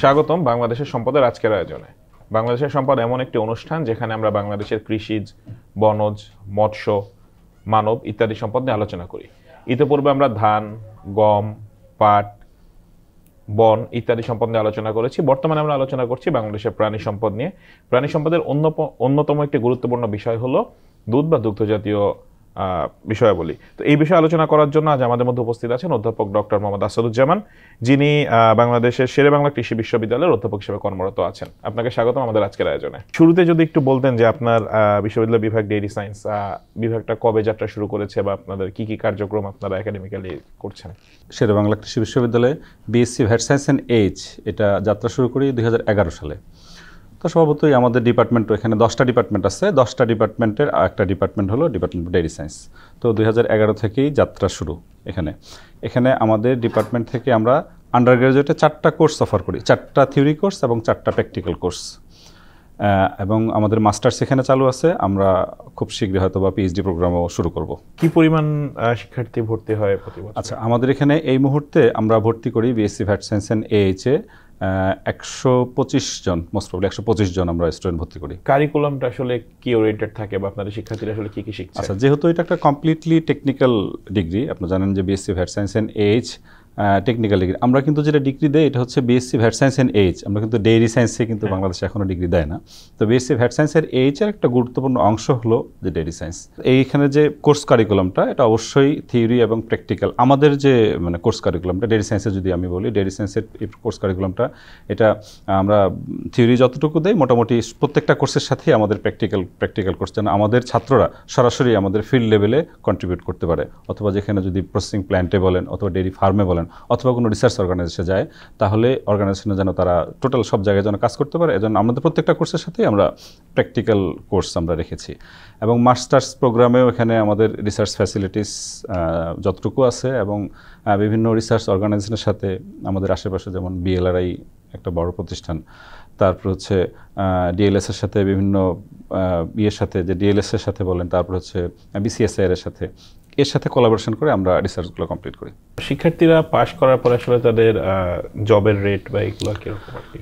স্বাগতম বাংলাদেশের সম্পদের আজকের আয়োজনে। বাংলাদেশের সম্পদ এমন একটি অনুষ্ঠান যেখানে আমরা বাংলাদেশের কৃষিজ, বনজ, মৎস্য, মানব ইত্যাদি সম্পদ নিয়ে আলোচনা করি। ইতিপূর্বে আমরা ধান, গম, পাট, বন ইত্যাদি সম্পদ নিয়ে আলোচনা করেছি। বর্তমানে আমরা আলোচনা করছি বাংলাদেশের প্রাণী সম্পদ নিয়ে। প্রাণী সম্পদের অন্যতম একটি গুরুত্বপূর্ণ বিষয় হলো দুধ বা দুগ্ধজাতীয় বিষয়াবলী। তো এই বিষয়ে আলোচনা করার জন্য আজ আমাদের মধ্যে উপস্থিত আছেন অধ্যাপক ডক্টর মোহাম্মদ আসাদুজ্জামান, যিনি বাংলাদেশের শেরেবাংলা কৃষি বিশ্ববিদ্যালয়ের অধ্যাপক হিসেবে কর্মরত আছেন। আপনাকে স্বাগতম আমাদের আজকের আয়োজনে। শুরুতে যদি একটু বলতেন যে আপনার বিশ্ববিদ্যালয় বিভাগ ডেইরি সায়েন্স বিভাগটা কবে যাত্রা শুরু করেছে বা আপনাদের কি কি কার্যক্রম আপনারা একাডেমিক্যালি করছেন? শেরেবাংলা কৃষি বিশ্ববিদ্যালয়ে BSc vet science and H এটা যাত্রা শুরু করি 2011 সালে। তো স্বভাবতই আমাদের ডিপার্টমেন্ট, এখানে 10টা ডিপার্টমেন্ট আছে। 10টা ডিপার্টমেন্টের একটা ডিপার্টমেন্ট হলো ডিপার্টমেন্ট অফ ডেইরি সায়েন্স। তো 2011 থেকেই যাত্রা শুরু। এখানে আমাদের ডিপার্টমেন্ট থেকে আমরা আন্ডার গ্রাজুয়েটে 4টা কোর্স অফার করি, 4টা থিওরি কোর্স এবং 4টা প্র্যাকটিক্যাল কোর্স, এবং আমাদের মাস্টার্স এখানে চালু আছে। আমরা খুব শীঘ্রই হয়তো বা পিএইচডি প্রোগ্রামও শুরু করব। কি পরিমাণ শিক্ষার্থী ভর্তি হয় প্রতি বছর? আচ্ছা, আমাদের এখানে এই মুহূর্তে আমরা ভর্তি করি বিএসসি ভ্যাট সায়েন্স অ্যান্ড এইচে 125 জন, মোস্ট প্রবলি 125 জন আমরা স্টুডেন্ট ভর্তি করি। কারিকুলামটা আসলে কি ওরিয়েন্টেড থাকে বা আপনাদের শিক্ষার্থীরা আসলে কি কি শিখছে? আচ্ছা, যেহেতু এটা একটা কমপ্লিটলি টেকনিক্যাল ডিগ্রি, আপনারা জানেন যে BSc vet science and H technical degree. আমরা কিন্তু যেটা ডিগ্রি দেয় এটা হচ্ছে BSc vet science and H. আমরা কিন্তু ডেইরি সায়েন্সে কিন্তু বাংলাদেশে এখনও ডিগ্রি দেয় না। তো বিএসসি ভ্যাট সায়েন্স অ্যান্ড এইচের একটা গুরুত্বপূর্ণ অংশ হলো যে ডেইরি সায়েন্স। এইখানে যে কোর্স কারিকুলামটা এটা অবশ্যই থিওরি এবং প্র্যাকটিক্যাল। আমাদের যে কোর্স কারিকুলামটা ডেইরি সায়েন্সে যদি আমি বলি, ডেইরি সায়েন্সের এই কোর্স কারিকুলামটা এটা আমরা থিওরি যতটুকু দেই মোটামুটি প্রত্যেকটা কোর্সের সাথেই আমাদের প্র্যাকটিক্যাল কোর্স, যেন আমাদের ছাত্ররা সরাসরি আমাদের ফিল্ড লেভেলে কন্ট্রিবিউট করতে পারে, অথবা যেখানে যদি প্রসেসিং প্ল্যান্টে বলেন অথবা ডেইরি ফার্মে বলেন অথবা কোনো রিসার্চ অর্গানাইজেশনে যায়, তাহলে অর্গানাইজেশনে যেন তারা টোটাল সব জায়গায় যেন কাজ করতে পারে। এজন্য আমাদের প্রত্যেকটা কোর্সের সাথেই আমরা প্র্যাকটিক্যাল কোর্স আমরা রেখেছি। এবং মাস্টার্স প্রোগ্রামেও এখানে আমাদের রিসার্চ ফ্যাসিলিটিস যতটুকু আছে, এবং বিভিন্ন রিসার্চ অর্গানাইজেশনের সাথে আমাদের আশেপাশে যেমন বিএলআরআই একটা বড় প্রতিষ্ঠান, তারপর হচ্ছে ডিএলএসের সাথে বিভিন্ন সাথে যে ডিএলএসের সাথে বলেন, তারপর হচ্ছে বিসিএসআই এর সাথে, এর সাথে কোলাবোরেশন করে আমরা রিসার্চগুলো কমপ্লিট করি। শিক্ষার্থীরা পাশ করার পর আসলে তাদের জবের রেট বা এগুলো কিরকম আর কি?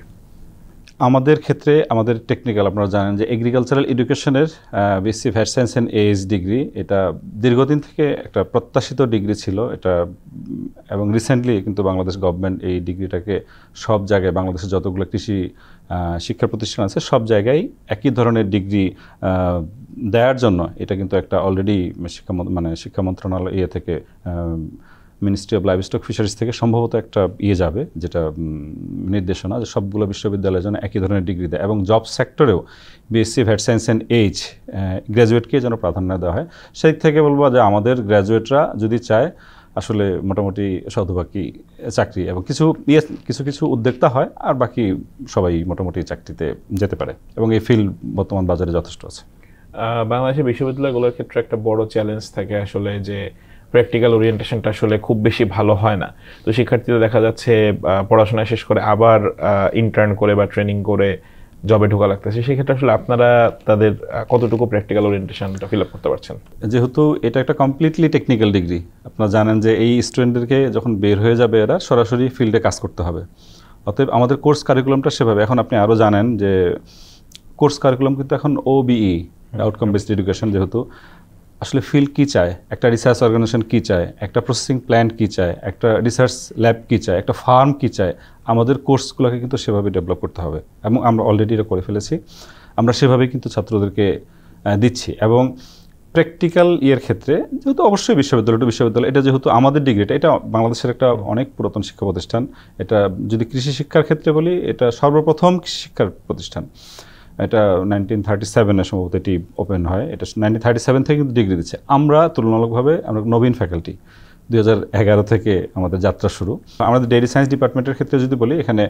আমাদের ক্ষেত্রে আমাদের টেকনিক্যাল, আপনারা জানেন যে এগ্রিকালচারাল এডুকেশনের BSc vet science and H degree, এটা দীর্ঘদিন থেকে একটা প্রত্যাশিত ডিগ্রি ছিল এটা, এবং রিসেন্টলি কিন্তু বাংলাদেশ গভর্নমেন্ট এই ডিগ্রিটাকে সব জায়গায়, বাংলাদেশের যতগুলো কৃষি শিক্ষা প্রতিষ্ঠান আছে সব জায়গায় একই ধরনের ডিগ্রি দেওয়ার জন্য এটা কিন্তু একটা অলরেডি শিক্ষা মন্ত্রণালয় থেকে মিনিস্ট্রি অফ লাইভস্টক ফিশারিজ থেকে সম্ভবত একটা যাবে, যেটা নির্দেশনা যে সবগুলো বিশ্ববিদ্যালয়ের জন্য একই ধরনের ডিগ্রি দেয়, এবং জব সেক্টরেও BSc vet science and H গ্র্যাজুয়েটকে যেন প্রাধান্য দেওয়া হয়। সেই থেকে বলবো যে আমাদের গ্র্যাজুয়েটরা যদি চায় আসলে মোটামুটি শতভাগই চাকরি, এবং কিছু উদ্যোক্তা হয়, আর বাকি সবাই মোটামুটি চাকরিতে যেতে পারে, এবং এই ফিল্ড বর্তমান বাজারে যথেষ্ট আছে। বাংলাদেশের বিশ্ববিদ্যালয়গুলোর ক্ষেত্রে একটা বড় চ্যালেঞ্জ থাকে আসলে যে প্র্যাকটিক্যাল ওরিয়েন্টেশনটা আসলে খুব বেশি ভালো হয় না। তো শিক্ষার্থীরা দেখা যাচ্ছে পড়াশোনা শেষ করে আবার ইন্টার্ন করে বা ট্রেনিং করে জবে ঢোকা লাগতেছে। সেক্ষেত্রে আসলে আপনারা তাদের কতটুকু প্র্যাকটিক্যাল ওরিয়েন্টেশনটা ফিল আপ করতে পারছেন? যেহেতু এটা একটা কমপ্লিটলি টেকনিক্যাল ডিগ্রি, আপনারা জানেন যে এই স্টুডেন্টদেরকে যখন বের হয়ে যাবে এরা সরাসরি ফিল্ডে কাজ করতে হবে। অতএব আমাদের কোর্স কারিকুলামটা সেভাবে, এখন আপনি আরও জানেন যে কোর্স কারিকুলাম কিন্তু এখন ওবিই, আউটকাম বেসড এডুকেশন, যেহেতু আসলে ফিল্ড কী চায়, একটা রিসার্চ অর্গানাইজেশন কী চায়, একটা প্রসেসিং প্ল্যান্ট কী চায়, একটা রিসার্চ ল্যাব কী চায়, একটা ফার্ম কী চায়, আমাদের কোর্সগুলোকে কিন্তু সেভাবে ডেভেলপ করতে হবে, এবং আমরা অলরেডি এটা করে ফেলেছি। আমরা সেভাবেই কিন্তু ছাত্রদেরকে দিচ্ছি। এবং প্র্যাকটিক্যাল ক্ষেত্রে যেহেতু অবশ্যই বিশ্ববিদ্যালয় এটা যেহেতু আমাদের ডিগ্রিটা, এটা বাংলাদেশের একটা অনেক পুরাতন শিক্ষা প্রতিষ্ঠান। এটা যদি কৃষি শিক্ষার ক্ষেত্রে বলি, এটা সর্বপ্রথম কৃষি শিক্ষার প্রতিষ্ঠান। এটা 1937 সম্ভবত এটি ওপেন হয়। এটা 1937 থেকে কিন্তু ডিগ্রি দিচ্ছে। আমরা তুলনামূলকভাবে আমরা নবীন ফ্যাকাল্টি, 2011 থেকে আমাদের যাত্রা শুরু। আমাদের ডেইরি সায়েন্স ডিপার্টমেন্টের ক্ষেত্রে যদি বলি, এখানে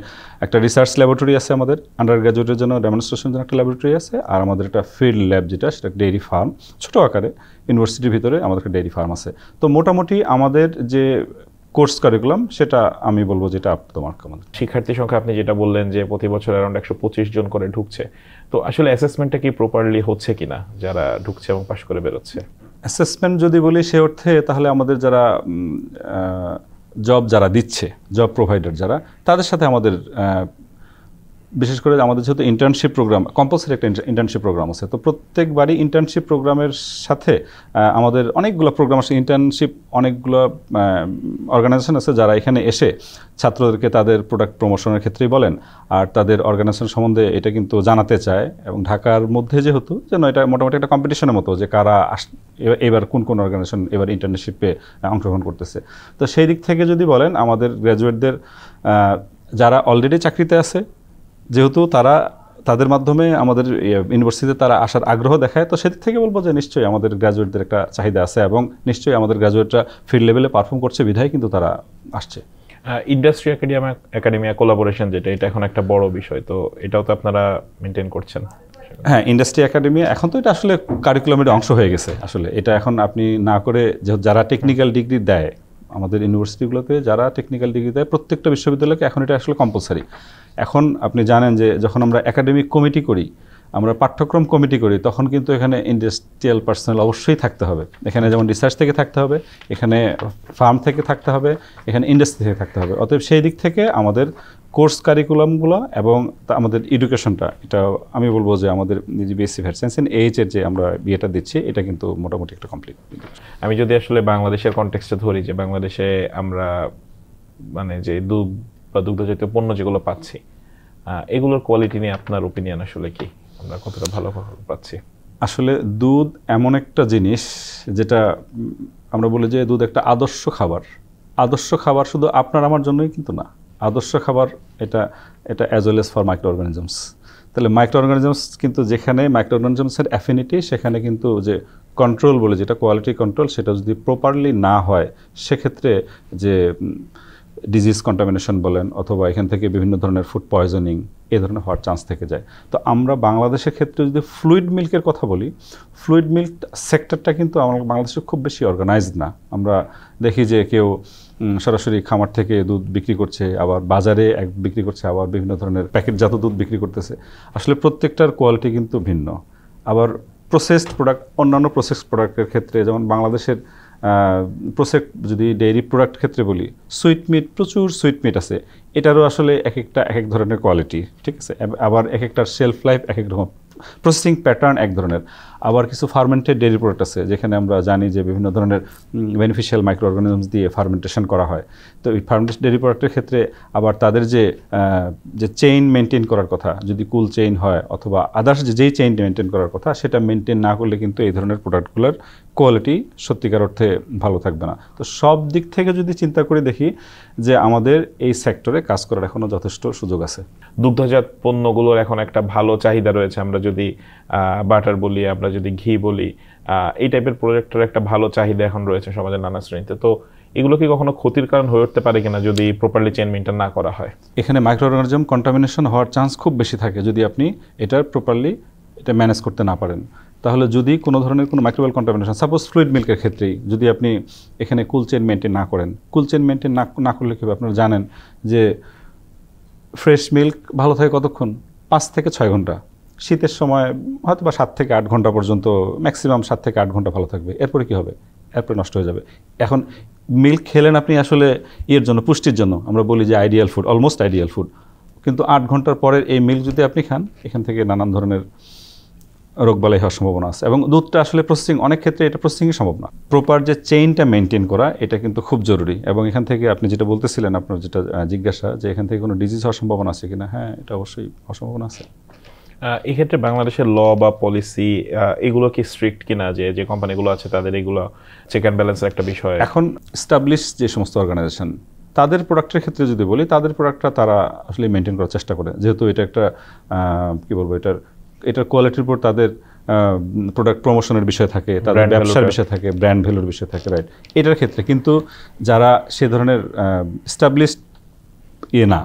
একটা রিসার্চ ল্যাবরেটরি আছে, আমাদের আন্ডার গ্র্যাজুয়েটের জন্য ডেমনস্ট্রেশনের জন্য একটা ল্যাবরেটরি আছে, আর আমাদের একটা ফিল্ড ল্যাব যেটা সেটা ডেইরি ফার্ম, ছোটো আকারে ইউনিভার্সিটির ভিতরে আমাদের একটা ডেইরি ফার্ম আছে। তো মোটামুটি আমাদের যে কোর্স কারিকুলাম সেটা আমি বলবো যেটা আপ টু মার্ক। আমাদের শিক্ষার্থী সংখ্যা আপনি যেটা বললেন যে প্রতি বছর অ্যারাউন্ড 125 জন করে ঢুকছে, তো আসলে অ্যাসেসমেন্টটা কি প্রপারলি হচ্ছে কিনা যারা ঢুকছে এবং পাশ করে বেরোচ্ছে? অ্যাসেসমেন্ট যদি বলি সে অর্থে, তাহলে আমাদের যারা যারা দিচ্ছে, জব প্রোভাইডার যারা, তাদের সাথে আমাদের বিশেষ করে আমাদের যেহেতু ইন্টার্নশিপ প্রোগ্রাম, কম্পালসারি একটা ইন্টার্নশিপ প্রোগ্রাম আছে, তো প্রত্যেকবারই ইন্টার্নশিপ প্রোগ্রামের সাথে আমাদের অনেকগুলো প্রোগ্রাম আছে। ইন্টার্নশিপ অনেকগুলো অর্গানাইজেশন আছে যারা এখানে এসে ছাত্রদেরকে তাদের প্রোডাক্ট প্রমোশনের ক্ষেত্রেই বলেন আর তাদের অর্গানাইজেশন সম্বন্ধে এটা কিন্তু জানাতে চায়। এবং ঢাকার মধ্যে যেহেতু যেন এটা মোটামুটি একটা কম্পিটিশনের মতো যে কারা এবার কোন কোন অর্গানাইজেশন এবার ইন্টার্নশিপে অংশগ্রহণ করতেছে। তো সেই দিক থেকে যদি বলেন আমাদের গ্র্যাজুয়েটদের যারা অলরেডি চাকরিতে আছে, যেহেতু তাদের মাধ্যমে আমাদের ইউনিভার্সিটিতে তারা আসার আগ্রহ দেখায়, তো সেদিক থেকে বলবো যে নিশ্চয়ই আমাদের গ্র্যাজুয়েটদের একটা চাহিদা আছে এবং নিশ্চয়ই আমাদের গ্র্যাজুয়েটরা ফিল্ড লেভেলে পারফর্ম করছে বিধায় কিন্তু তারা আসছে। ইন্ডাস্ট্রি একাডেমিয়া কোলাবোরেশন যেটা, এটা এখন একটা বড় বিষয়, তো এটাও তো আপনারা মেনটেন করছেন। হ্যাঁ, ইন্ডাস্ট্রি একাডেমিয়া এখন তো এটা আসলে কারিকুলামের অংশ হয়ে গেছে। আসলে এটা এখন আপনি না করে যারা টেকনিক্যাল ডিগ্রি দেয় আমাদের ইউনিভার্সিটিগুলোতে, যারা টেকনিক্যাল ডিগ্রি দেয় প্রত্যেকটা বিশ্ববিদ্যালয়কে এখন এটা আসলে কম্পালসারি। এখন আপনি জানেন যে যখন আমরা একাডেমিক কমিটি করি, আমরা পাঠ্যক্রম কমিটি করি, তখন কিন্তু এখানে ইন্ডাস্ট্রিয়াল পার্সোনাল অবশ্যই থাকতে হবে। এখানে যেমন রিসার্চ থেকে থাকতে হবে, এখানে ফার্ম থেকে থাকতে হবে, এখানে ইন্ডাস্ট্রি থেকে থাকতে হবে। অতএব সেই দিক থেকে আমাদের কোর্স কারিকুলামগুলো এবং আমাদের এডুকেশনটা, এটা আমি বলবো যে আমাদের বিএসসি ভ্যাট সায়েন্স ইন এইচের যে আমরা বিয়েটা দিচ্ছি, এটা কিন্তু মোটামুটি একটা কমপ্লিট। আমি যদি আসলে বাংলাদেশের কনটেক্সটে ধরি, যে বাংলাদেশে আমরা মানে যে দুধ বা দুগ্ধজাতীয় পণ্য যেগুলো পাচ্ছি, এগুলোর কোয়ালিটি নিয়ে আপনার ওপিনিয়ন আসলে কি? আমরা কতটা ভালো পাচ্ছি? আসলে দুধ এমন একটা জিনিস যেটা আমরা বলি যে দুধ একটা আদর্শ খাবার। আদর্শ খাবার শুধু আপনার আমার জন্যই কিন্তু না, আদর্শ খাবার এটা as well as for micro organisms. তাহলে মাইক্রো অর্গানিজমস কিন্তু যেখানে মাইক্রো অর্গানিজমসের অ্যাফিনিটি, সেখানে কিন্তু যে কন্ট্রোল বলে যেটা কোয়ালিটি কন্ট্রোল, সেটা যদি প্রপারলি না হয়, সেক্ষেত্রে যে ডিজিজ কন্টামিনেশন বলেন অথবা এখান থেকে বিভিন্ন ধরনের ফুড পয়জনিং এ ধরনের হওয়ার চান্স থেকে যায়। তো আমরা বাংলাদেশের ক্ষেত্রে যদি ফ্লুইড মিল্কের কথা বলি, ফ্লুইড মিল্ক সেক্টরটা কিন্তু আমার বাংলাদেশে খুব বেশি অর্গানাইজড না। আমরা দেখি যে কেউ সরাসরি খামার থেকে দুধ বিক্রি করছে, আবার বাজারে বিক্রি করছে, আবার বিভিন্ন ধরনের প্যাকেটজাত দুধ বিক্রি করতেছে। আসলে প্রত্যেকটার কোয়ালিটি কিন্তু ভিন্ন। আবার প্রসেসড প্রোডাক্ট, অন্যান্য প্রসেসড প্রোডাক্টের ক্ষেত্রে যেমন বাংলাদেশের প্রসেস যদি ডেইরি প্রোডাক্ট ক্ষেত্রে বলি, সুইট মিট, প্রচুর সুইট মিট আছে, এটারও আসলে এক এক ধরনের কোয়ালিটি, ঠিক আছে। আবার এক একটার শেলফ লাইফ এক এক রকম, প্রসেসিং প্যাটার্ন এক ধরনের। আবার কিছু ফার্মেন্টেড ডেইরি প্রোডাক্ট আছে যেখানে আমরা জানি যে বিভিন্ন ধরনের বেনিফিশিয়াল মাইক্রো অর্গানিজমস দিয়ে ফার্মেন্টেশন করা হয়। তো এই ফার্মেন্টেড ডেইরি প্রোডাক্টের ক্ষেত্রে আবার তাদের যে চেইন মেনটেন করার কথা, যদি কুল চেইন হয় অথবা আদার্স যেই চেইন মেনটেন করার কথা, সেটা মেনটেন না করলে কিন্তু এই ধরনের প্রোডাক্টগুলোর কোয়ালিটি সত্যিকার অর্থে ভালো থাকবে না। তো সব দিক থেকে যদি চিন্তা করে দেখি যে আমাদের এই সেক্টরে কাজ করার এখনও যথেষ্ট সুযোগ আছে। দুগ্ধজাত পণ্যগুলোর এখন একটা ভালো চাহিদা রয়েছে। আমরা যদি বাটার বলি, আমরা যদি ঘি বলি, এই টাইপের প্রোডাক্টের একটা ভালো চাহিদা এখন রয়েছে সমাজের নানা শ্রেণীতে। তো এগুলো কি কখনো ক্ষতির কারণ হয়ে উঠতে পারে কিনা যদি প্রপারলি চেইন মেইনটেইন না করা হয়? এখানে মাইক্রো অর্গানিজম কন্টামিনেশন হওয়ার চান্স খুব বেশি থাকে যদি আপনি এটা প্রপারলি ম্যানেজ করতে না পারেন। তাহলে যদি কোনো ধরনের কোনো মাইক্রোবায়াল কন্টামিনেশন, সাপোজ ফ্লুইড মিল্কের ক্ষেত্রেই যদি আপনি এখানে কুল চেইন মেনটেন না করেন, কুল চেইন মেনটেন না করলে কী হবে? আপনারা জানেন যে ফ্রেশ মিল্ক ভালো থাকে কতক্ষণ? 5 থেকে 6 ঘন্টা। শীতের সময় হয়তো বা 7 থেকে 8 ঘন্টা পর্যন্ত, ম্যাক্সিমাম 7 থেকে 8 ঘন্টা ভালো থাকবে। এরপরে কী হবে? এরপরে নষ্ট হয়ে যাবে। এখন মিল্ক খেলেন আপনি আসলে জন্য, পুষ্টির জন্য, আমরা বলি যে ideal food, almost ideal food, কিন্তু 8 ঘন্টার পরের এই মিল্ক যদি আপনি খান, এখান থেকে নানান ধরনের রোগবালাই হওয়ার সম্ভাবনা আছে। এবং দুধটা আসলে প্রসেসিং, অনেক ক্ষেত্রে এটা প্রসেসিংই সম্ভব না। প্রপার যে চেইনটা মেনটেন করা, এটা কিন্তু খুব জরুরি। এবং এখান থেকে আপনি যেটা বলতেছিলেন, আপনার যেটা জিজ্ঞাসা যে এখান থেকে কোনো ডিজিজ হওয়ার সম্ভাবনা আছে কিনা, হ্যাঁ, এটা অবশ্যই হওয়ার সম্ভাবনা আছে। এক্ষেত্রে বাংলাদেশের ল বা পলিসি এগুলো কি স্ট্রিক্ট কিনা, যে কোম্পানিগুলো আছে তাদের এগুলো চেক অ্যান্ড ব্যালেন্সের একটা বিষয়? এখন এস্টাবলিশ যে সমস্ত অর্গানাইজেশন, তাদের প্রোডাক্টের ক্ষেত্রে যদি বলি, তাদের প্রোডাক্টটা তারা আসলে মেনটেন করার চেষ্টা করে, যেহেতু এটা একটা কী বলবো, এটার কোয়ালিটির উপর তাদের প্রোডাক্ট প্রমোশনের বিষয় থাকে, তাদের ব্যবসার বিষয় থাকে, ব্র্যান্ড ভ্যালুর বিষয় থাকে, রাইট। এটার ক্ষেত্রে কিন্তু যারা সে ধরনের এস্টাবলিশড না,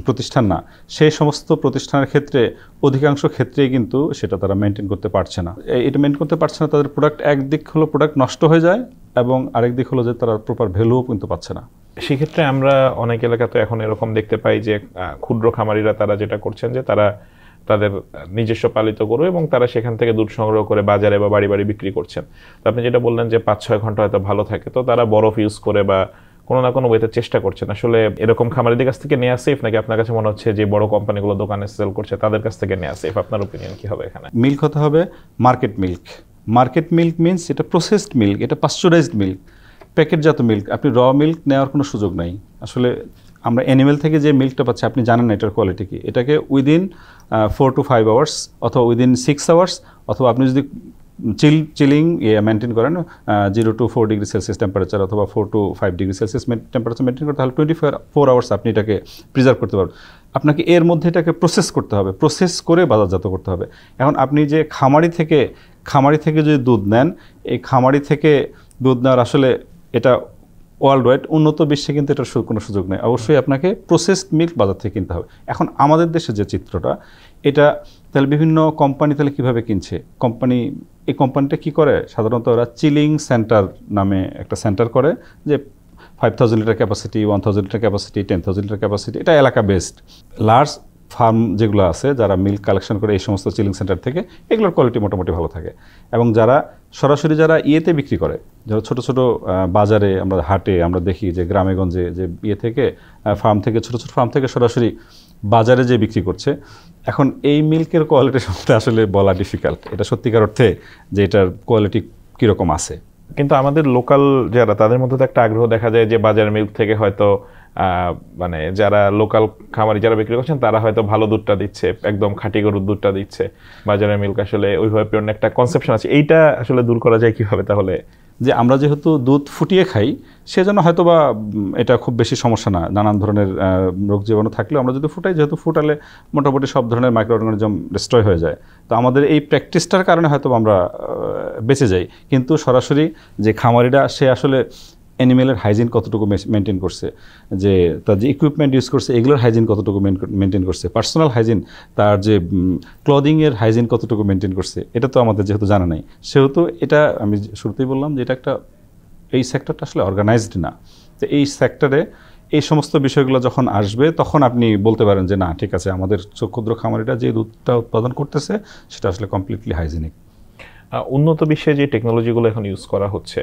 প্রতিষ্ঠান না, সেই সমস্ত প্রতিষ্ঠানের ক্ষেত্রে অধিকাংশ ক্ষেত্রেই কিন্তু সেটা তারা মেনটেন করতে পারছে না। এটা মেনটেন করতে পারছে না, তাদের প্রোডাক্ট একদিক হলো প্রোডাক্ট নষ্ট হয়ে যায়, এবং আরেক দিক হলো যে তারা প্রপার ভ্যালুও কিন্তু পাচ্ছে না। সেক্ষেত্রে আমরা অনেক এলাকাতে এখন এরকম দেখতে পাই যে ক্ষুদ্র খামারিরা তারা যেটা করছেন যে তারা তাদের নিজস্ব পালিত গরু এবং তারা সেখান থেকে দুধ সংগ্রহ করে বাজারে বা বাড়ি বাড়ি বিক্রি করছেন। তো আপনি যেটা বললেন যে 5-6 ঘন্টা হয়তো ভালো থাকে, তো তারা বরফ ইউজ করে বা কোনো না কোনো ওয়েতে চেষ্টা করছেন। আসলে এরকম খামারিদের কাছ থেকে নেওয়া সেফ, নাকি আপনার কাছে মনে হচ্ছে যে বড় কোম্পানিগুলো দোকানে সেল করছে তাদের কাছ থেকে নেওয়া সেফ? আপনার ওপিনিয়ন কি হবে এখানে? মিল্ক হতে হবে market milk. Market milk means এটা প্রসেসড মিল্ক, এটা পাশ্চারাইজড মিল্ক, প্যাকেটজাত মিল্ক। আপনি র মিল্ক নেওয়ার কোনো সুযোগ নাই। আসলে আমরা অ্যানিমেল থেকে যে মিল্কটা পাচ্ছি আপনি জানেন না এটার কোয়ালিটি কি। এটাকে উইদিন 4 to 5 আওয়ার্স অথবা উইদিন 6 আওয়ার্স, অথবা আপনি যদি চিলিং মেনটেন করেন 0 to 4 ডিগ্রি সেলসিয়াস টেম্পারেচার অথবা 4 to 5 degree Celsius temperature maintain করতে, তাহলে 24 আওয়ার্স আপনি এটাকে প্রিজার্ভ করতে পারবেন। আপনাকে এর মধ্যে এটাকে প্রসেস করতে হবে, প্রসেস করে বাজারজাত করতে হবে। এখন আপনি যে খামারি থেকে যদি দুধ নেন, এই খামারি থেকে দুধ নেওয়ার আসলে এটা ওয়ার্ল্ড ওয়াইড উন্নত বিশ্বে কিন্তু এটার কোনো সুযোগ নেই। অবশ্যই আপনাকে প্রসেসড মিল্ক বাজার থেকে কিনতে হবে। এখন আমাদের দেশে যে চিত্রটা, এটা তাহলে বিভিন্ন কোম্পানি তাহলে কীভাবে কিনছে? এই কোম্পানিটা কী করে? সাধারণত ওরা চিলিং সেন্টার নামে একটা সেন্টার করে, যে 5000 litre capacity, 1000 litre capacity, 10,000 litre capacity, এটা এলাকা বেসড। লার্জ ফার্ম যেগুলো আছে যারা মিল্ক কালেকশন করে এই সমস্ত চিলিং সেন্টার থেকে, এগুলোর কোয়ালিটি মোটামুটি ভালো থাকে। এবং যারা সরাসরি ইয়েতে বিক্রি করে, যারা ছোটো ছোটো বাজারে, আমরা হাটে আমরা দেখি যে গ্রামেগঞ্জে যে ইয়ে থেকে ফার্ম থেকে, ছোটো ছোটো ফার্ম থেকে সরাসরি বাজারে যে বিক্রি করছে, এখন এই মিল্কের কোয়ালিটি সম্বন্ধে আসলে বলা ডিফিকাল্ট। এটা সত্যিকার অর্থে যে এটার কোয়ালিটি কীরকম আছে। কিন্তু আমাদের লোকাল যারা, তাদের মধ্যে তো একটা আগ্রহ দেখা যায় যে বাজারের মিল্ক থেকে হয়তো মানে যারা লোকাল খামারি যারা বিক্রি করছেন তারা হয়তো ভালো দুধটা দিচ্ছে, একদম খাঁটি গরুর দুধটা দিচ্ছে। বাজারের মিল্ক আসলে ওইভাবে পিওর একটা কনসেপশন আছে, এইটা আসলে দূর করা যায় কিভাবে তাহলে? যে আমরা যেহেতু দুধ ফুটিয়ে খাই, সেজন্য হয়তো বা এটা খুব বেশি সমস্যা না। নানান ধরনের রোগ জীবাণু থাকলেও আমরা যদি ফুটাই, যেহেতু ফুটালে মোটামুটি সব ধরনের মাইক্রো অর্গানিজম ডিস্ট্রয় হয়ে যায়, তো আমাদের এই প্র্যাকটিসটার কারণে হয়তো আমরা বেঁচে যাই। কিন্তু সরাসরি যে খামারিরা, সে আসলে অ্যানিমেলের হাইজিন কতটুকু মেনটেন করছে, যে তার যে ইকুইপমেন্ট ইউজ করছে এগুলোর হাইজিন কতটুকু মেনটেন করছে, পার্সোনাল হাইজিন, তার যে ক্লদিংয়ের হাইজিন কতটুকু মেনটেন করছে, এটা তো আমাদের যেহেতু জানা নেই, সেহেতু এটা আমি শুরুতেই বললাম যে এটা এই সেক্টরটা আসলে অর্গানাইজড না। তো এই সেক্টরে এই সমস্ত বিষয়গুলো যখন আসবে, তখন আপনি বলতে পারেন যে না, ঠিক আছে, আমাদের ক্ষুদ্র খামারিরা যে দুধটা উৎপাদন করতেছে সেটা আসলে কমপ্লিটলি হাইজিনিক। উন্নত বিশ্বে যে টেকনোলজিগুলো এখন ইউজ করা হচ্ছে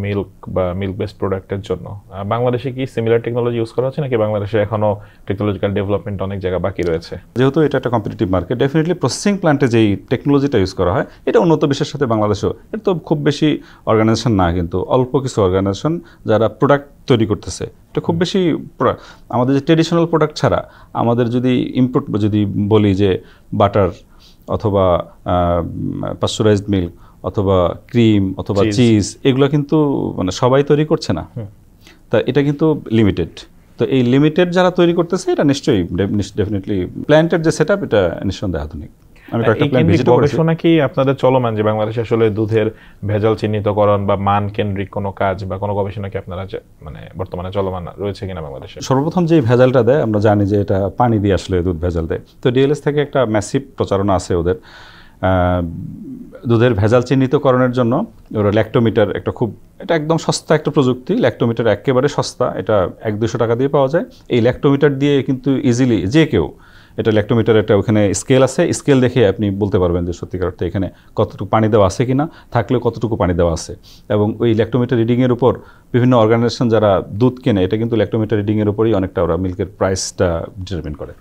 মিল্ক বা মিল্ক বেসড প্রোডাক্টের জন্য, বাংলাদেশে কি সিমিলার টেকনোলজি ইউজ করা হচ্ছে, নাকি বাংলাদেশে এখনো টেকনোলজিক্যাল ডেভেলপমেন্ট অনেক জায়গা বাকি রয়েছে? যেহেতু এটা একটা কম্পিটিটিভ মার্কেট, ডেফিনেটলি প্রসেসিং প্ল্যান্টে যেই টেকনোলজিটা ইউজ করা হয়, এটা উন্নত বিশ্বের সাথে বাংলাদেশেও, এটা তো খুব বেশি অর্গানাইজেশন না, কিন্তু অল্প কিছু অর্গানাইজেশন যারা প্রোডাক্ট তৈরি করতেছে। এটা খুব বেশি আমাদের যে ট্রেডিশনাল প্রোডাক্ট ছাড়া, আমাদের যদি ইম্পোর্ট যদি বলি যে বাটার অথবা পাস্চুরাইজড মিল্ক অথবা ক্রিম অথবা চিজ, এগুলো কিন্তু মানে সবাই তৈরি করছে না। তা এটা কিন্তু লিমিটেড। তো এই লিমিটেড যারা তৈরি করতেছে, এটা নিশ্চয়ই ডেফিনেটলি প্ল্যান্টের যে সেটআপ, এটা নিঃসন্দেহে আধুনিক। আমি কয়েকটা প্ল্যান্ট ভিজিট করেছি। গবেষণা কি আপনাদের চলমান, যে বাংলাদেশে আসলে দুধের ভেজাল চিহ্নিতকরণ বা মান কেন্দ্রিক কোনো কাজ বা কোনো গবেষণা কি আপনারা মানে বর্তমানে চলমান রয়েছে কিনা বাংলাদেশে? সর্বপ্রথম যে ভেজালটা দেয়, আমরা জানি যে এটা পানি দিয়ে আসলে দুধ ভেজাল দেয়। তো ডিএলএস থেকে একটা ম্যাসিভ প্রচারণা আছে ওদের দুধের ভেজাল চিহ্নিতকরণের জন্য। ওরা ল্যাক্টোমিটার, এটা একদম সস্তা একটা প্রযুক্তি। ল্যাক্টোমিটার একেবারে সস্তা, এটা 100-200 টাকা দিয়ে পাওয়া যায়। এই ল্যাক্টোমিটার দিয়ে কিন্তু ইজিলি যে কেউ, এটা ল্যাক্টোমিটার একটা ওখানে স্কেল আছে, স্কেল দেখে আপনি বলতে পারবেন যে সত্যিকার অর্থে এখানে কতটুকু পানি দেওয়া আছে কিনা, থাকলেও কতটুকু পানি দেওয়া আছে। এবং ওই ল্যাক্টোমিটার রিডিংয়ের উপর বিভিন্ন অর্গানাইজেশন যারা দুধ কেনে, এটা কিন্তু ল্যাক্টোমিটার রিডিংয়ের উপরই অনেকটা ওরা মিল্কের প্রাইসটা ডিটারমিন করে।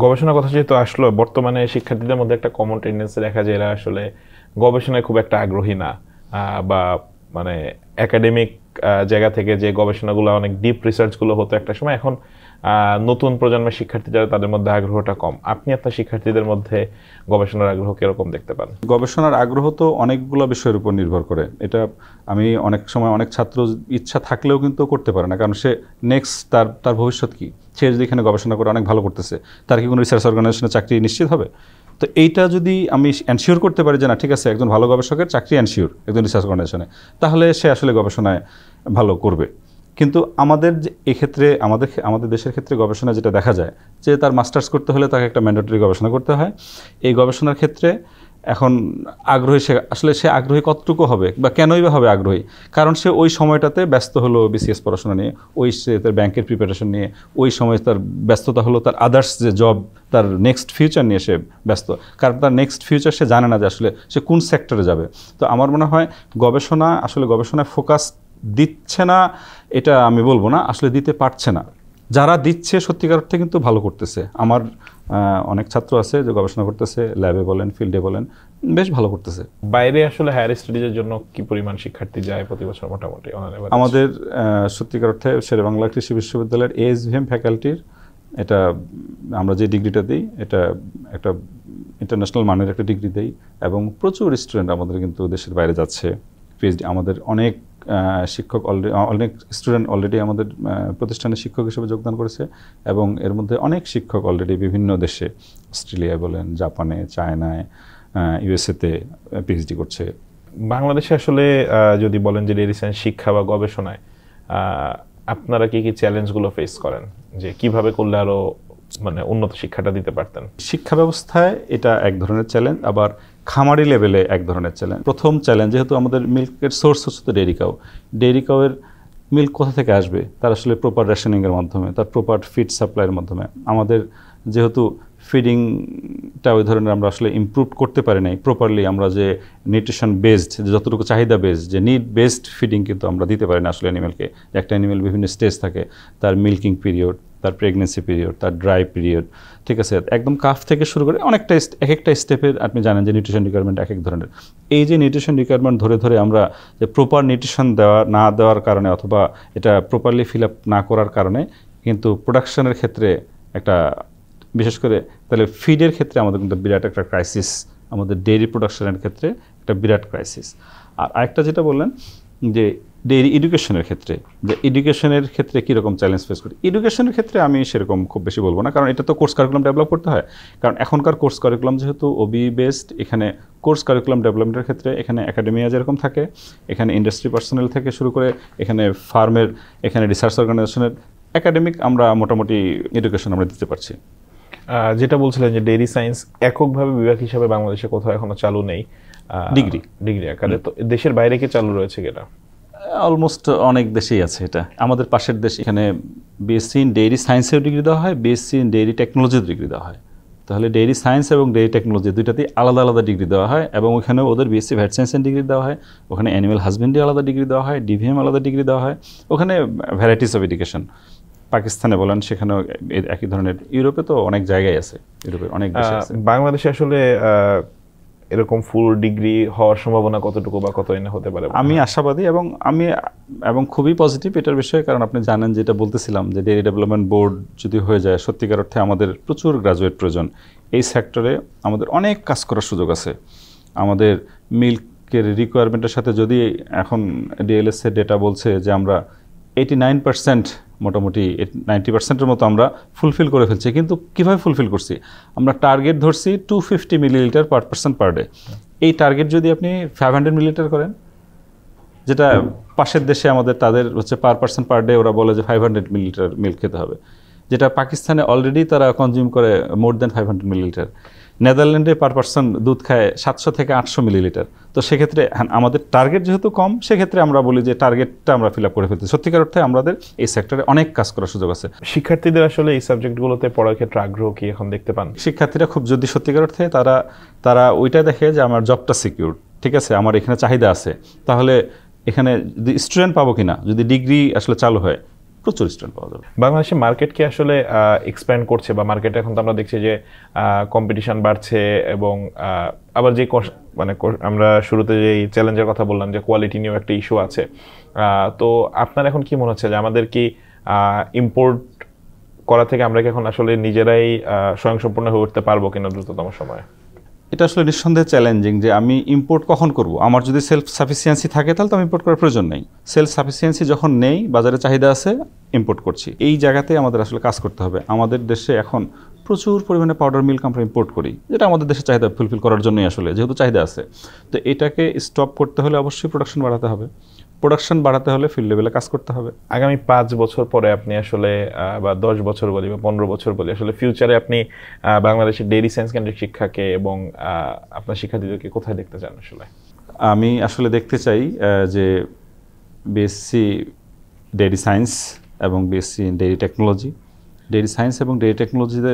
গবেষণার কথা যেহেতু আসলো, বর্তমানে শিক্ষার্থীদের মধ্যে একটা কমন টেন্ডেন্সি দেখা যায়, এরা আসলে গবেষণায় খুব একটা আগ্রহী না, বা মানে একাডেমিক জায়গা থেকে যে গবেষণাগুলো, অনেক ডিপ রিসার্চগুলো হতো একটা সময়, এখন নতুন প্রজন্মের শিক্ষার্থী যারা, তাদের মধ্যে আগ্রহটা কম। আপনি আপনার শিক্ষার্থীদের মধ্যে গবেষণার আগ্রহ কিরকম দেখতে পান? গবেষণার আগ্রহ তো অনেকগুলো বিষয়ের উপর নির্ভর করে। এটা আমি অনেক সময় অনেক ছাত্র ইচ্ছা থাকলেও কিন্তু করতে পারে না, কারণ সে নেক্সট তার ভবিষ্যৎ কী, সে যদি এখানে গবেষণা করে অনেক ভালো করতেছে, তার কি কোনো রিসার্চ অর্গানাইজেশনে চাকরি নিশ্চিত হবে? তো এইটা যদি আমি এনশিওর করতে পারি যে না, ঠিক আছে, একজন ভালো গবেষকের চাকরি এনশিওর একজন রিসার্চ অর্গানাইজেশনে, তাহলে সে আসলে গবেষণায় ভালো করবে। কিন্তু আমাদের এক্ষেত্রে, আমাদের দেশের ক্ষেত্রে গবেষণা যেটা দেখা যায়, যে তার মাস্টার্স করতে হলে তাকে একটা ম্যান্ডেটরি গবেষণা করতে হয়। এই গবেষণার ক্ষেত্রে এখন আগ্রহী, সে আগ্রহী কতটুকু হবে বা কেনই বা হবে আগ্রহী? কারণ সে ওই সময়টাতে ব্যস্ত হলো বিসিএস পড়াশোনা নিয়ে, সে তার ব্যাংকের প্রিপারেশন নিয়ে, ওই সময় তার ব্যস্ততা হলো তার আদার্স যে জব, তার নেক্সট ফিউচার নিয়ে সে ব্যস্ত। কারণ তার নেক্সট ফিউচার সে জানে না যে আসলে সে কোন সেক্টরে যাবে। তো আমার মনে হয় গবেষণায় ফোকাস দিচ্ছে না এটা আমি বলবো না, আসলে দিতে পারছে না। যারা দিচ্ছে সত্যিকার অর্থে কিন্তু ভালো করতেছে। আমার অনেক ছাত্র আছে যে গবেষণা করতেছে, ল্যাবে বলেন, ফিল্ডে বলেন, বেশ ভালো করতেছে। বাইরে আসলে হায়ার স্টাডিজের জন্য কি পরিমাণ শিক্ষার্থী যায় প্রতি বছর মোটামুটি? আমাদের সত্যিকার অর্থে শেরেবাংলা কৃষি বিশ্ববিদ্যালয়ের এএসভিএম ফ্যাকাল্টির, এটা আমরা যে ডিগ্রিটা দিই এটা একটা ইন্টারন্যাশনাল মানের একটা ডিগ্রি দেই, এবং প্রচুর স্টুডেন্ট আমাদের কিন্তু দেশের বাইরে যাচ্ছে পিএইচডি। আমাদের অনেক শিক্ষক অনেক স্টুডেন্ট অলরেডি আমাদের প্রতিষ্ঠানে শিক্ষক হিসেবে যোগদান করেছে, এবং এর মধ্যে অনেক শিক্ষক অলরেডি বিভিন্ন দেশে, অস্ট্রেলিয়ায় বলেন, জাপানে, চায়নায়, ইউএসএতে পিএইচডি করছে। বাংলাদেশে আসলে যদি বলেন যে ডেইরি সায়েন্স শিক্ষা বা গবেষণায় আপনারা কি কি চ্যালেঞ্জগুলো ফেস করেন, যে কিভাবে করলে আরো মানে উন্নত শিক্ষাটা দিতে পারতেন? শিক্ষা ব্যবস্থায় এটা এক ধরনের চ্যালেঞ্জ, আবার খামারি লেভেলে এক ধরনের চ্যালেঞ্জ। প্রথম চ্যালেঞ্জ, যেহেতু আমাদের মিল্কের সোর্স হচ্ছে তো ডেইরি কাউ, ডেইরি কাউয়ের মিল্ক কোথা থেকে আসবে? তার আসলে প্রপার রেশনিংয়ের মাধ্যমে, তার প্রপার ফিড সাপ্লাইয়ের মাধ্যমে। আমাদের যেহেতু ফিডিংটা ওই ধরনের আমরা আসলে ইমপ্রুভ করতে পারি নাই প্রপারলি, আমরা যে নিউট্রিশন বেসড, যতটুকু চাহিদা বেসড, যে নিড বেসড ফিডিং কিন্তু আমরা দিতে পারি না আসলে অ্যানিমেলকে। একটা অ্যানিমেল বিভিন্ন স্টেজ থাকে, তার মিল্কিং পিরিয়ড, তার প্রেগনেন্সি পিরিয়ড, তার ড্রাই পিরিয়ড, ঠিক আছে, একদম কাফ থেকে শুরু করে অনেকটা এক একটা স্টেপের আপনি জানেন যে নিউট্রিশন রিকোয়ারমেন্ট এক এক ধরনের। এই যে নিউট্রিশন রিকোয়ারমেন্ট ধরে ধরে আমরা যে প্রপার নিউট্রিশন না দেওয়ার কারণে, অথবা এটা প্রপারলি ফিল আপ না করার কারণে কিন্তু প্রোডাকশনের ক্ষেত্রে একটা, বিশেষ করে তাহলে ফিডের ক্ষেত্রে আমাদের কিন্তু বিরাট একটা ক্রাইসিস, আমাদের ডেইরি প্রোডাকশনের ক্ষেত্রে একটা বিরাট ক্রাইসিস। আর আরেকটা যেটা বললেন যে ডেইরি এডুকেশনের ক্ষেত্রে, যে এডুকেশনের ক্ষেত্রে কীরকম চ্যালেঞ্জ ফেস করি, এডুকেশনের ক্ষেত্রে আমি সেরকম খুব বেশি বলবো না, কারণ এটা তো কোর্স কারিকুলাম ডেভেলপ করতে হয়। কারণ এখনকার কোর্স কারিকুলাম যেহেতু ওবি বেসড, এখানে কোর্স কারিকুলাম ডেভেলপমেন্টের ক্ষেত্রে এখানে একাডেমিয়া যেরকম থাকে, এখানে ইন্ডাস্ট্রি পার্সোনাল থেকে শুরু করে এখানে ফার্মের, এখানে রিসার্চ অর্গানাইজেশনের একাডেমিক আমরা মোটামুটি এডুকেশন আমরা দিতে পারছি। যেটা বলছিলেন যে ডেইরি সায়েন্স এককভাবে বিভাগ হিসাবে বাংলাদেশে কোথাও এখনো চালু নেই, ডিগ্রি আকারে, তো দেশের বাইরে কি চালু রয়েছে কিনা? অলমোস্ট অনেক দেশেই আছে এটা। আমাদের পাশের দেশ, এখানে বিএসসি ইন ডেইরি সায়েন্সেও ডিগ্রি দেওয়া হয়, বিএসসি ইন ডেইরি টেকনোলজিও ডিগ্রি দেওয়া হয়। তাহলে ডেইরি সায়েন্স এবং ডেইরি টেকনোলজি দুইটাতেই আলাদা আলাদা ডিগ্রি দেওয়া হয়, এবং ওখানেও ওদের বিএসসি ভেট সায়েন্সের ডিগ্রি দেওয়া হয়, ওখানে অ্যানিমেল হাজবেন্ডারি আলাদা ডিগ্রি দেওয়া হয়, ডিভিএম আলাদা ডিগ্রি দেওয়া হয়, ওখানে ভ্যারাইটিস অফ এডুকেশন। পাকিস্তানে বলেন সেখানেও একই ধরনের, ইউরোপে তো অনেক জায়গায় আছে, ইউরোপের অনেক দেশে আছে। বাংলাদেশে আসলে এরকম ফুল ডিগ্রি হওয়ার সম্ভাবনা কতটুকু বা কত এনে হতে পারে? আমি আশাবাদী, এবং খুবই পজিটিভ এটার বিষয়ে। কারণ আপনি জানেন, যেটা বলতেছিলাম, যে ডেইরি ডেভেলপমেন্ট বোর্ড যদি হয়ে যায়, সত্যিকার অর্থে আমাদের প্রচুর গ্রাজুয়েট প্রয়োজন। এই সেক্টরে আমাদের অনেক কাজ করার সুযোগ আছে। আমাদের মিল্কের রিকোয়ারমেন্টের সাথে, যদি এখন ডিএলএস এর ডেটা বলছে যে আমরা 89% মোটামুটি 90%-এর মতো আমরা ফুলফিল করে ফেলছি। কিন্তু কীভাবে ফুলফিল করছি? আমরা টার্গেট ধরছি 250 millilitre per person per day. এই টার্গেট যদি আপনি 500 মিলিলিটার করেন, যেটা পাশের দেশে আমাদের, তাদের হচ্ছে পার পার্সন পার ডে ওরা বলে যে 500 মিলিলিটার মিল্ক খেতে হবে, যেটা পাকিস্তানে অলরেডি তারা কনজিউম করে মোর দ্যান 500 মিলিলিটার। নেদারল্যান্ডে পার পার্সন দুধ খায় 700 থেকে 800 মিলিলিটার। তো সেক্ষেত্রে আমাদের টার্গেট যেহেতু কম, সেক্ষেত্রে আমরা বলি যে টার্গেটটা আমরা ফিল আপ করে ফেলতে। সত্যিকার অর্থে আমাদের এই সেক্টরে অনেক কাজ করার সুযোগ আছে। শিক্ষার্থীদের আসলে এই সাবজেক্টগুলোতে পড়ার ক্ষেত্রে আগ্রহ কি এখন দেখতে পান? শিক্ষার্থীরা খুব, যদি সত্যিকার অর্থে তারা ওইটা দেখে যে আমার জবটা সিকিউর, ঠিক আছে, আমার এখানে চাহিদা আছে, তাহলে এখানে স্টুডেন্ট পাবো কিনা, যদি ডিগ্রি আসলে চালু হয়, প্রচুর স্টুডেন্ট পাওয়া যাবে। বাংলাদেশের মার্কেট কি আসলে এক্সপ্যান্ড করছে, বা মার্কেটে এখন তো আমরা দেখছি যে কম্পিটিশন বাড়ছে, এবং আবার যে মানে আমরা শুরুতে যে চ্যালেঞ্জের কথা বললাম, যে কোয়ালিটি নিয়েও একটা ইস্যু আছে, তো আপনার এখন কি মনে হচ্ছে যে আমাদের কি ইম্পোর্ট করা থেকে আমরা কি এখন আসলে নিজেরাই স্বয়ংসম্পূর্ণ হয়ে উঠতে পারবো কিনা দ্রুততম সময়ে? এটা আসলে নিঃসন্দেহে চ্যালেঞ্জিং, যে আমি ইম্পোর্ট কখন করব? আমার যদি সেলফ সাফিসিয়েন্সি থাকে তাহলে তো আমি ইম্পোর্ট করার প্রয়োজন নেই। সেলফ সাফিসিয়েন্সি যখন নেই, বাজারে চাহিদা আছে, ইম্পোর্ট করছি। এই জায়গাতে আমাদের আসলে কাজ করতে হবে। আমাদের দেশে এখন প্রচুর পরিমাণে পাউডার মিল্ক আমরা ইম্পোর্ট করি, যেটা আমাদের দেশে চাহিদা ফুলফিল করার জন্যই আসলে, যেহেতু চাহিদা আছে। তো এটাকে স্টপ করতে হলে অবশ্যই প্রোডাকশন বাড়াতে হবে। প্রোডাকশন বাড়াতে হলে ফিল্ড লেভেলে কাজ করতে হবে। আগামী 5 বছর পরে আপনি আসলে, বা 10 বছর বলি বা 15 বছর বলি, আসলে ফিউচারে আপনি বাংলাদেশের ডেইরি সায়েন্স কেন্দ্রিক শিক্ষাকে এবং আপনার শিক্ষার্থীদেরকে কোথায় দেখতে চান? আসলে আমি আসলে দেখতে চাই যে বিএসসি ডেইরি সায়েন্স এবং BSc dairy technology, dairy science এবং ডেইরি টেকনোলজিতে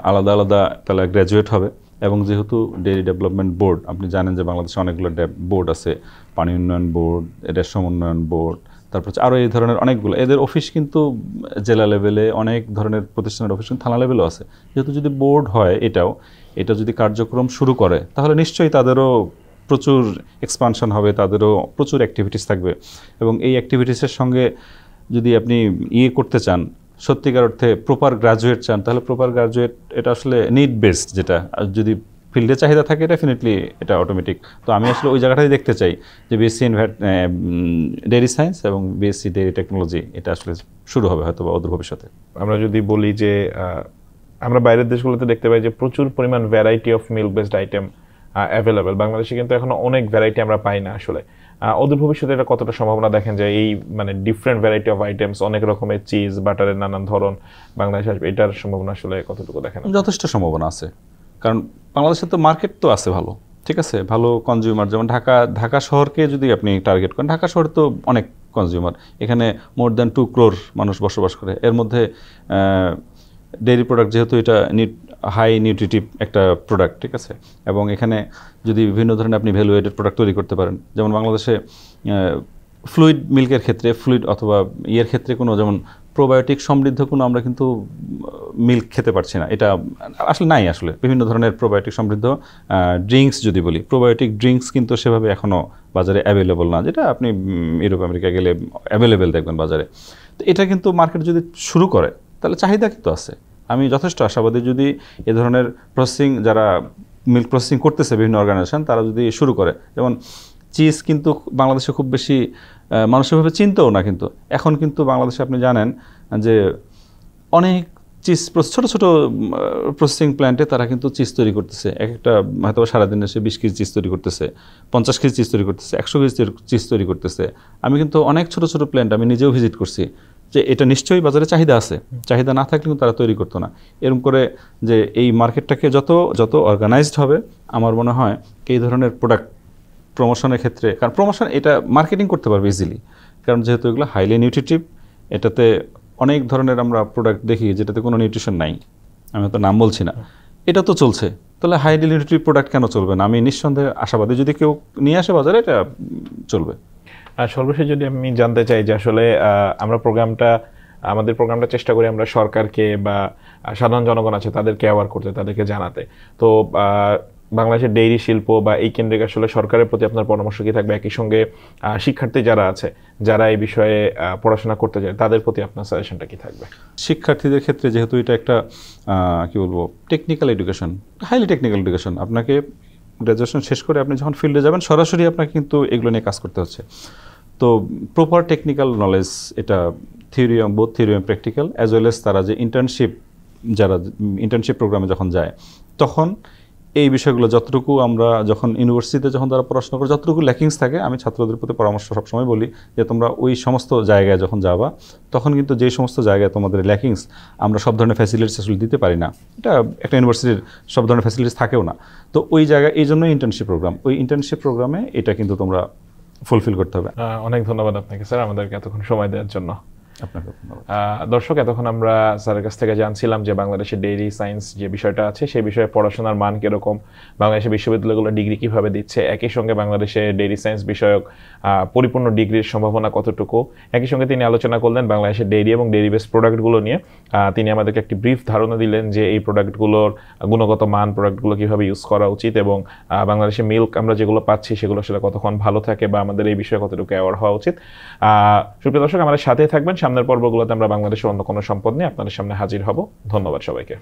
আলাদা আলাদা তাহলে গ্র্যাজুয়েট হবে, এবং যেহেতু ডেইরি ডেভেলপমেন্ট বোর্ড, আপনি জানেন যে বাংলাদেশে অনেকগুলো বোর্ড আছে, পানি উন্নয়ন বোর্ড, রেশম উন্নয়ন বোর্ড, তারপর আরও এই ধরনের অনেকগুলো, এদের অফিস কিন্তু জেলা লেভেলে, অনেক ধরনের প্রতিষ্ঠানের অফিস কিন্তু থানা লেভেলও আছে। যেহেতু যদি বোর্ড হয় এটা যদি কার্যক্রম শুরু করে, তাহলে নিশ্চয়ই তাদেরও প্রচুর এক্সপানশন হবে, তাদেরও প্রচুর অ্যাক্টিভিটিস থাকবে। এবং এই অ্যাক্টিভিটিসের সঙ্গে যদি আপনি করতে চান, সত্যিকার অর্থে প্রপার গ্রাজুয়েট চান, তাহলে প্রপার গ্রাজুয়েট এটা আসলে নিড বেসড, যেটা যদি ফিল্ডে চাহিদা থাকে ডেফিনেটলি এটা অটোমেটিক। তো আমি আসলে ওই জায়গাটাই দেখতে চাই যে বিএসসি ইন ডেইরি সায়েন্স এবং বিএসসি ডেইরি টেকনোলজি এটা আসলে শুরু হবে হয়তো বা অদূর ভবিষ্যতে। আমরা যদি বলি যে আমরা বাইরের দেশগুলোতে দেখতে পাই যে প্রচুর পরিমাণ variety of milk based item available, বাংলাদেশে কিন্তু এখনো অনেক ভ্যারাইটি আমরা পাই না আসলে। অদূর ভবিষ্যতে এটা কতটা সম্ভাবনা দেখেন যে এই মানে ডিফারেন্ট ভ্যারাইটি অফ আইটেমস, অনেক রকমের চিজ, বাটারের নানান ধরন বাংলাদেশে আসবে, এটার সম্ভাবনা আসলে কতটুকু দেখেন? যথেষ্ট সম্ভাবনা আছে, কারণ বাংলাদেশে তো মার্কেট তো আছে ভালো, ঠিক আছে, ভালো কনজিউমার। যেমন ঢাকা শহরকে যদি আপনি টার্গেট করেন, ঢাকা শহর তো অনেক কনজিউমার, এখানে মোর দ্যান 2 crore মানুষ বসবাস করে। এর মধ্যে ডেইরি প্রোডাক্ট যেহেতু এটা হাই নিউট্রিটিভ একটা প্রোডাক্ট, ঠিক আছে, এবং এখানে যদি বিভিন্ন ধরনের আপনি ভ্যালুয়েটেড প্রোডাক্ট তৈরি করতে পারেন, যেমন বাংলাদেশে ফ্লুইড মিল্কের ক্ষেত্রে, ফ্লুইড অথবা ক্ষেত্রে কোনো যেমন প্রোবায়োটিক সমৃদ্ধ কোনো আমরা কিন্তু মিল্ক খেতে পারছি না, এটা আসলে নাই। আসলে বিভিন্ন ধরনের প্রোবায়োটিক সমৃদ্ধ ড্রিঙ্কস যদি বলি, প্রোবায়োটিক ড্রিঙ্কস কিন্তু সেভাবে এখনও বাজারে অ্যাভেলেবল না, যেটা আপনি ইউরোপ আমেরিকা গেলে অ্যাভেলেবেল দেখবেন বাজারে। তো এটা কিন্তু মার্কেট যদি শুরু করে তাহলে চাহিদা কিন্তু আছে। আমি যথেষ্ট আশাবাদী যদি এ ধরনের প্রসেসিং, যারা মিল্ক প্রসেসিং করতেছে বিভিন্ন অর্গানাইজেশন, তারা যদি শুরু করে। যেমন চিজ কিন্তু বাংলাদেশে খুব বেশি মানুষভাবে চিনতেও না, কিন্তু এখন কিন্তু বাংলাদেশে আপনি জানেন যে অনেক চিজ ছোটো ছোটো প্রসেসিং প্ল্যান্টে তারা কিন্তু চিজ তৈরি করতেছে। একটা হয়তো সারাদিনে সে 20 কেজি চিজ তৈরি করতেছে, 50 কেজি চিজ তৈরি করতেছে, 100 কেজি চিজ তৈরি করতেছে। আমি কিন্তু অনেক ছোটো ছোটো প্ল্যান্ট আমি নিজেও ভিজিট করছি, যে এটা নিশ্চয়ই বাজারে চাহিদা আছে, চাহিদা না থাকলে কিন্তু তারা তৈরি করতো না। এরকম করে যে এই মার্কেটটাকে যত অর্গানাইজড হবে, আমার মনে হয় এই ধরনের প্রোডাক্ট প্রমোশনের ক্ষেত্রে, কারণ প্রমোশন এটা মার্কেটিং করতে পারবে ইজিলি, কারণ যেহেতু এগুলো হাইলি নিউট্রিটিভ, এটাতে অনেক ধরনের আমরা প্রোডাক্ট দেখি যেটাতে কোনো নিউট্রিশন নাই, আমি তো নাম বলছি না, এটা তো চলছে, তাহলে হাইলি নিউট্রিটিভ প্রোডাক্ট কেন চলবে না? আমি নিঃসন্দেহে আশাবাদী যদি কেউ নিয়ে আসে বাজারে, এটা চলবে। সর্বশেষ যদি আমি জানতে চাই যে আসলে আমাদের প্রোগ্রামটা চেষ্টা করি আমরা সরকারকে বা সাধারণ জনগণ আছে তাদেরকে অ্যাওয়ার করতে, তাদেরকে জানাতে। তো বাংলাদেশের ডেইরি শিল্প বা এই কেন্দ্রিক আসলে সরকারের প্রতি আপনার পরামর্শ কি থাকবে? একই সঙ্গে শিক্ষার্থী যারা আছে, যারা এই বিষয়ে পড়াশোনা করতে চায়, তাদের প্রতি আপনার সাজেশনটা কি থাকবে? শিক্ষার্থীদের ক্ষেত্রে যেহেতু এটা একটা কি বলবো, technical education, highly technical education, আপনাকে গ্র্যাজুয়েশন শেষ করে আপনি যখন ফিল্ডে যাবেন, সরাসরি আপনাকে কিন্তু এগুলো নিয়ে কাজ করতে হচ্ছে। তো প্রপার টেকনিক্যাল নলেজ, এটা বোথ থিওরি এবং প্র্যাকটিক্যাল, অ্যাজ ওয়েল এস তারা যে যারা ইন্টার্নশিপ প্রোগ্রামে যখন যায়, তখন এই বিষয়গুলো যতটুকু আমরা যখন ইউনিভার্সিটিতে যখন তারা পড়াশোনা করে যতটুকু ল্যাকিংস থাকে, আমি ছাত্রদের প্রতি পরামর্শ সবসময় বলি যে তোমরা ওই সমস্ত জায়গায় যখন যাবা, তখন কিন্তু যে সমস্ত জায়গায় তোমাদের ল্যাকিংস, আমরা সব ধরনের ফ্যাসিলিটিস আসলে দিতে পারি না, এটা একটা ইউনিভার্সিটির সব ধরনের ফ্যাসিলিটিস থাকেও না, তো ওই জায়গায় এই জন্য ইন্টার্নশিপ প্রোগ্রাম, ওই ইন্টার্নশিপ প্রোগ্রামে এটা কিন্তু তোমরা ফুলফিল করতে হবে। অনেক ধন্যবাদ আপনাকে স্যার, আমাদেরকে এতক্ষণ সময় দেওয়ার জন্য। আপনাকে ধন্যবাদ। দর্শক, এতক্ষণ আমরা স্যারের কাছ থেকে জানছিলাম যে বাংলাদেশের ডেইরি সায়েন্স যে বিষয়টা আছে, সেই বিষয়ে পড়াশোনার মান কিরকম, বাংলাদেশের বিশ্ববিদ্যালয়গুলো ডিগ্রি কিভাবে দিচ্ছে, একই সঙ্গে বাংলাদেশে ডেইরি সায়েন্স বিষয়ক পরিপূর্ণ ডিগ্রির সম্ভাবনা কতটুকু। একই সঙ্গে তিনি আলোচনা করলেন বাংলাদেশের ডেইরি এবং ডেইরি বেস প্রোডাক্টগুলো নিয়ে। তিনি আমাদেরকে একটি ব্রিফ ধারণা দিলেন যে এই প্রোডাক্টগুলোর গুণগত মান, প্রোডাক্টগুলো কিভাবে ইউজ করা উচিত, এবং বাংলাদেশে মিল্ক আমরা যেগুলো পাচ্ছি সেগুলো আসলে কতক্ষণ ভালো থাকে, বা আমাদের এই বিষয়ে কতটুকু অ্যাওয়ার হওয়া উচিত। সুপ্রিয় দর্শক, আমাদের সাথেই থাকবেন। সামনের পর্বগুলোতে আমরা বাংলাদেশের অন্য কোনো সম্পদ নিয়ে আপনাদের সামনে হাজির হব। ধন্যবাদ সবাইকে।